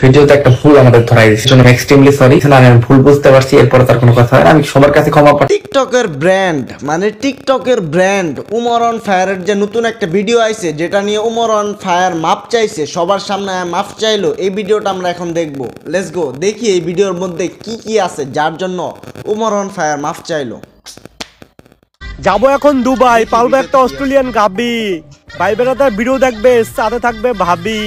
ভিডিওতে একটা ভুল আমাদের ধরাই দিয়েছে, জন্য এক্সট্রিমলি সরি। আমি ভুল বুঝতে পারছি, এরপর তার কোনো কথা হয় না, আমি সবার কাছে ক্ষমা পাই। টিকটকের ব্র্যান্ড উমর অন ফায়ারের যে নতুন একটা ভিডিও আইছে, যেটা নিয়ে উমর অন ফায়ার মাপ চাইছে, সবার সামনে মাপ চাইলো। এই ভিডিওটা আমরা এখন দেখবো। লেটস গো, দেখি এই ভিডিওর মধ্যে কি কি আছে যার জন্য উমর অন ফায়ার মাপ চাইলো। যাবো এখন দুবাই, পালবো একটা অস্ট্রেলিয়ান গাবি, ভাই বেড়াদার ভিডিও দেখবে, সাথে থাকবে ভাবি।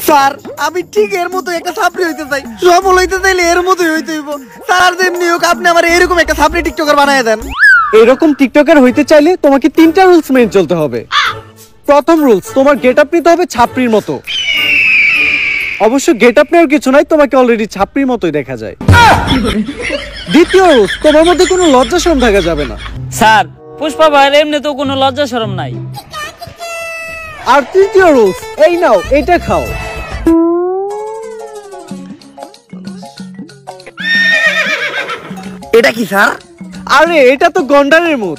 স্যার আমি ঠিক এর মতো একটা সাপ্রি হইতে চাই, সফল হইতে চাইলে এর মতোই হইতে হইব। স্যার যেমনি হোক আপনি আমার এরকম একটা সাপ্রি টিকটকার বানায় দেন। এরকম টিকটকার হইতে চাইলে তোমাকে 3টা রুলস মেনে চলতে হবে। প্রথম রুলস, তোমার গেটআপ নিতে হবে ছাপরির মতো। অবশ্য গেটআপ নেওয়ার কিছু নাই, তোমাকে অলরেডি ছাপরির মতোই দেখা যায়। দ্বিতীয় রুলস, তোমার মধ্যে কোনো লজ্জা শরম থাকা যাবে না। স্যার পুষ্পা ভাইয়ের এমনি তো কোনো লজ্জা শরম নাই। আর তৃতীয় রুলস, এই নাও এটা খাও। এটা কি স্যার? আরে এটা তো গন্ডারের মুখ।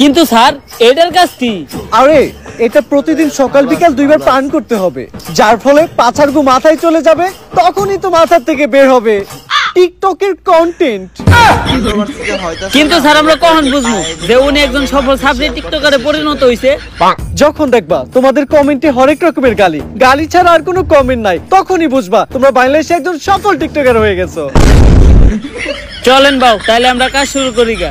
কিন্তু স্যার এটার কাজ কি? আরে এটা প্রতিদিন সকাল বিকাল 2বার পান করতে হবে, যার ফলে পাছার গু মাথায় চলে যাবে, তখনই তো মাথার থেকে বের হবে টিকটকের কন্টেন্ট। কিন্তু স্যার আমরা কখন বুঝবো যে উনি একজন সফল সাবজেক্ট টিকটকারে পরিণত হইছে? যখন দেখবা তোমাদের কমেন্টে হরেক রকমের গালি, গালি ছাড়া আর কোনো কমেন্ট নাই, তখনই বুঝবা তোমরা বাংলাদেশে একজন সফল টিকটকার হয়ে গেছো। চলেন বাউ, তাহলে আমরা কাজ শুরু করি গা।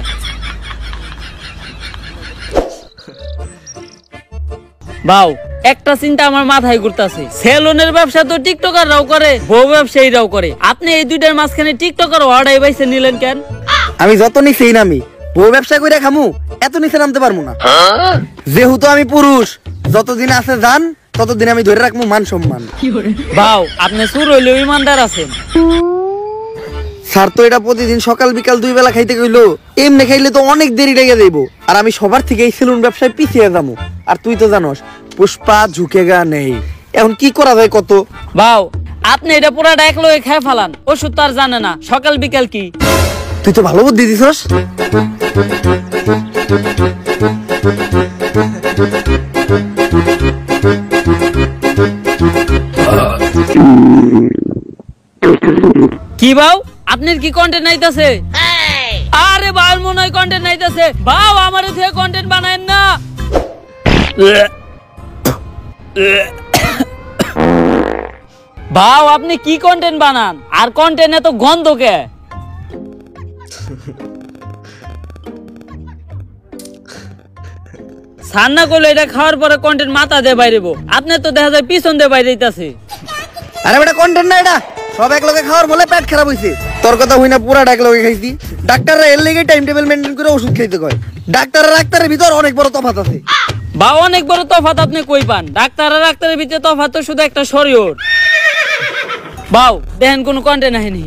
বাউ, একটা চিন্তা আমার মাথায় ঘুরতাছে, সেলুনের ব্যবসা তো টিকটকাররাও করে, বউ ব্যবসায়ীরাও করে, আপনি এই দুইটার মাঝখানে টিকটকার অর্ডার বাইছে নিলেন কেন? আমি যত নিচেই নামি, বউ ব্যবসা করে খামু, এত নিচে নামতে পারবো না। যেহেতু আমি পুরুষ, যতদিন আছে জান ততদিন আমি ধরে রাখবো মান সম্মান। বাউ, আপনি সুর হইলেও ইমানদার আছেন। স্যার তো এটা প্রতিদিন সকাল বিকাল 2 বেলা খাইতে কইলো, এমনি খাইলে তো অনেক দেরি লেগে যাইব, আর আমি সবার থেকে এই সেলুন ব্যবসায় পিছিয়ে যাবো। আর তুই তো জানোস পুষ্পা ঝুঁকেগা নেই, এখন কি করা যায় কত? বাউ, আপনি এটা পুরাটা এক লগে খেয়ে ফেলান, ওষুধ তো আর জানে না সকাল বিকাল কি। তুই তো ভালো বুদ্ধি দিছস। কি বাউ, আপনার কি কন্টেন্ট নাইতাছে? আরে বাল মনে হয় কন্টেন্ট নাইতাছে। বাউ, আমার থেকে কন্টেন্ট বানায়েন না। বাউ, আপনি কি কন্টেন্ট বানান, আর কন্টেন্ট এত গন্ধ কে? সান্না করলে এটা খাওয়ার পরে কন্টেন্ট মাথা দিয়ে বাইরেবো, আপনার তো দেখা যায় পিছন দিয়ে বাইরে যাইতাছে। আরে বেটা কন্টেন্ট না, এটা সব এক লগে খাওয়ার বলে পেট খারাপ হইছে। তোর কথা হই না, পুরা এক লগে খাইছি। ডাক্তাররা এর লেগে টাইম টেবিল মেইনটেইন করে ওষুধ খাইতে কয়। ডাক্তারের ভিতর অনেক বড় তফাৎ আছে। বা অনেক বড় তফাৎ আপনি কই পান? ডাক্তার আর ডাক্তারের ভিতরে তফাৎ তো শুধু একটা শরীর। বাউ, দেখেন কোন কন্টেন্ট আহেনি।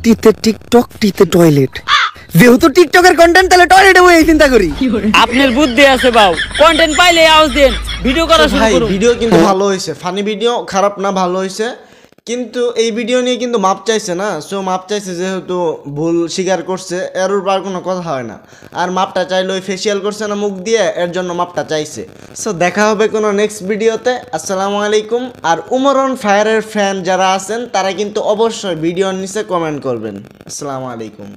টিতে টিকটক, টিতে টয়লেট। যেহেতু টিকটকের কন্টেন্ট, তাহলে টয়লেটে বই চিন্তা করি। আপনার বুদ্ধি আছে বাউ, কন্টেন্ট পাইলে আওয়াজ দেন, ভিডিও করা শুরু করুন। ভিডিও কিন্তু ভালো হয়েছে, ফানি ভিডিও, খারাপ না, ভালো হয়েছে। কিন্তু এই ভিডিও নিয়ে কিন্তু মাপ চাইছে না, সো মাপ চাইছে যেহেতু ভুল স্বীকার করছে, এর উপর আর কোনো কথা হয় না। আর মাপটা চাইলে ওই ফেসিয়াল করছে না মুখ দিয়ে, এর জন্য মাপটা চাইছে। সো দেখা হবে কোনো নেক্সট ভিডিওতে। আসসালামু আলাইকুম। আর উমর অন ফায়ারের ফ্যান যারা আছেন তারা কিন্তু অবশ্যই ভিডিওর নিচে কমেন্ট করবেন। আসসালামু আলাইকুম।